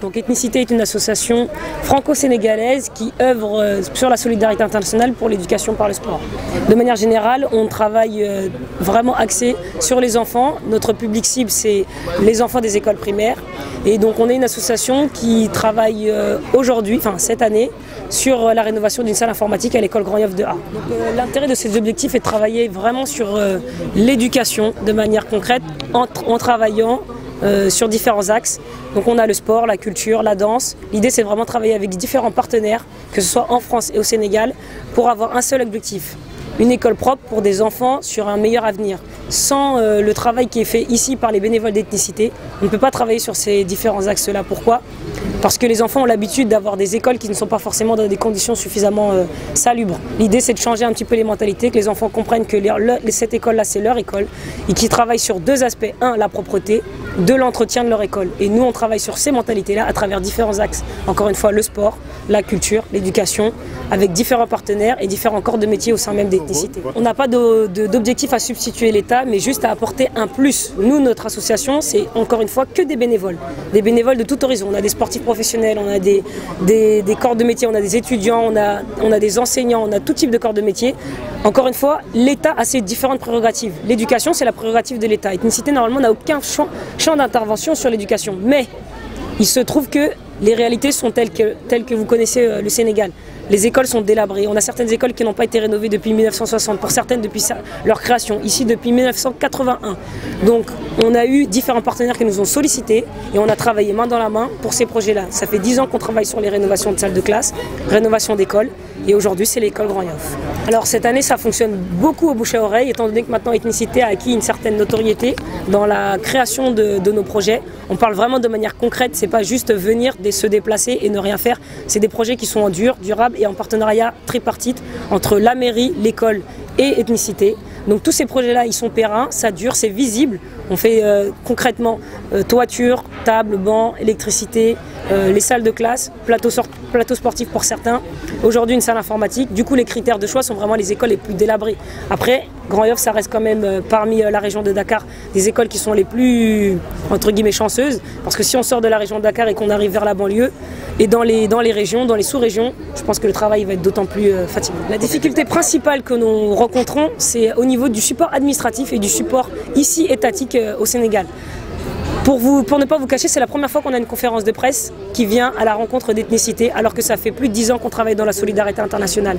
Donc Ethnicité est une association franco-sénégalaise qui œuvre sur la solidarité internationale pour l'éducation par le sport. De manière générale, on travaille vraiment axé sur les enfants. Notre public cible, c'est les enfants des écoles primaires. Et donc on est une association qui travaille aujourd'hui, enfin cette année, sur la rénovation d'une salle informatique à l'école Grand Yoff de A. L'intérêt de ces objectifs est de travailler vraiment sur l'éducation de manière concrète en travaillant sur différents axes. Donc on a le sport, la culture, la danse. L'idée c'est vraiment travailler avec différents partenaires, que ce soit en France et au Sénégal, pour avoir un seul objectif. Une école propre pour des enfants sur un meilleur avenir. Sans le travail qui est fait ici par les bénévoles d'Ethnicité, on ne peut pas travailler sur ces différents axes-là. Pourquoi ? Parce que les enfants ont l'habitude d'avoir des écoles qui ne sont pas forcément dans des conditions suffisamment salubres. L'idée c'est de changer un petit peu les mentalités, que les enfants comprennent que cette école-là c'est leur école et qu'ils travaillent sur deux aspects. Un, la propreté, deux, l'entretien de leur école. Et nous on travaille sur ces mentalités-là à travers différents axes. Encore une fois, le sport, la culture, l'éducation, avec différents partenaires et différents corps de métier au sein même d'Ethnicité. On n'a pas d'objectif à substituer l'État, mais juste à apporter un plus. Nous, notre association, c'est encore une fois que des bénévoles de tout horizon. On a des sportifs professionnels, on a des corps de métier, on a des étudiants, on a des enseignants, on a tout type de corps de métier. Encore une fois, l'État a ses différentes prérogatives. L'éducation, c'est la prérogative de l'État. Ethnicité, normalement, n'a aucun champ d'intervention sur l'éducation. Mais il se trouve que les réalités sont telles que vous connaissez le Sénégal. Les écoles sont délabrées. On a certaines écoles qui n'ont pas été rénovées depuis 1960, pour certaines depuis leur création, ici depuis 1981. Donc on a eu différents partenaires qui nous ont sollicités et on a travaillé main dans la main pour ces projets-là. Ça fait 10 ans qu'on travaille sur les rénovations de salles de classe, rénovation d'écoles, et aujourd'hui c'est l'école Grand Yoff. Alors cette année ça fonctionne beaucoup au bouche à oreille, étant donné que maintenant Ethnicité a acquis une certaine notoriété dans la création de nos projets. On parle vraiment de manière concrète, c'est pas juste venir, se déplacer et ne rien faire. C'est des projets qui sont en durable et en partenariat tripartite entre la mairie, l'école et Ethnicité. Donc tous ces projets-là, ils sont pérennes, ça dure, c'est visible. On fait concrètement toiture, table, banc, électricité, les salles de classe, plateau sportif pour certains. Aujourd'hui, une salle informatique. Du coup, les critères de choix sont vraiment les écoles les plus délabrées. Après, Grand Yoff, ça reste quand même parmi la région de Dakar des écoles qui sont les plus, entre guillemets, chanceuses. Parce que si on sort de la région de Dakar et qu'on arrive vers la banlieue, et dans les régions, dans les sous-régions, je pense que le travail va être d'autant plus fatigant. La difficulté principale que nous rencontrons, c'est au niveau du support administratif et du support ici étatique au Sénégal. Pour ne pas vous cacher, c'est la première fois qu'on a une conférence de presse qui vient à la rencontre d'Ethnicité, alors que ça fait plus de 10 ans qu'on travaille dans la solidarité internationale.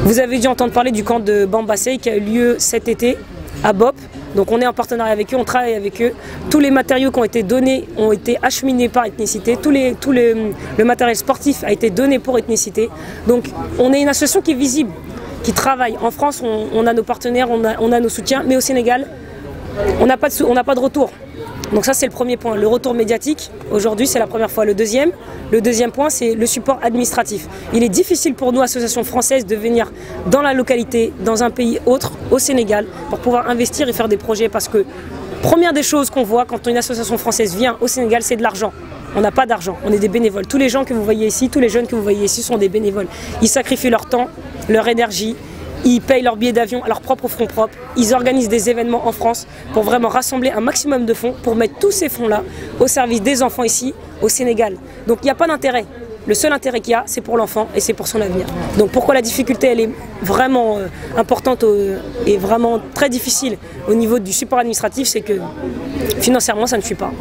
Vous avez dû entendre parler du camp de Bambassé qui a eu lieu cet été à Bop. Donc on est en partenariat avec eux, on travaille avec eux. Tous les matériaux qui ont été donnés ont été acheminés par Ethnicité. Le matériel sportif a été donné pour Ethnicité. Donc on est une association qui est visible, qui travaille. En France, on a nos partenaires, on a nos soutiens, mais au Sénégal, on n'a pas de retour. Donc ça c'est le premier point, le retour médiatique. Aujourd'hui c'est la première fois. Le deuxième point c'est le support administratif. Il est difficile pour nous, associations françaises, de venir dans la localité, dans un pays autre, au Sénégal, pour pouvoir investir et faire des projets. Parce que première des choses qu'on voit quand une association française vient au Sénégal, c'est de l'argent. On n'a pas d'argent, on est des bénévoles. Tous les gens que vous voyez ici, tous les jeunes que vous voyez ici sont des bénévoles. Ils sacrifient leur temps, leur énergie. Ils payent leurs billets d'avion à leur propre fonds propres. Ils organisent des événements en France pour vraiment rassembler un maximum de fonds pour mettre tous ces fonds-là au service des enfants ici, au Sénégal. Donc il n'y a pas d'intérêt. Le seul intérêt qu'il y a, c'est pour l'enfant et c'est pour son avenir. Donc pourquoi la difficulté, elle est vraiment importante et vraiment très difficile au niveau du support administratif, c'est que financièrement, ça ne suit pas.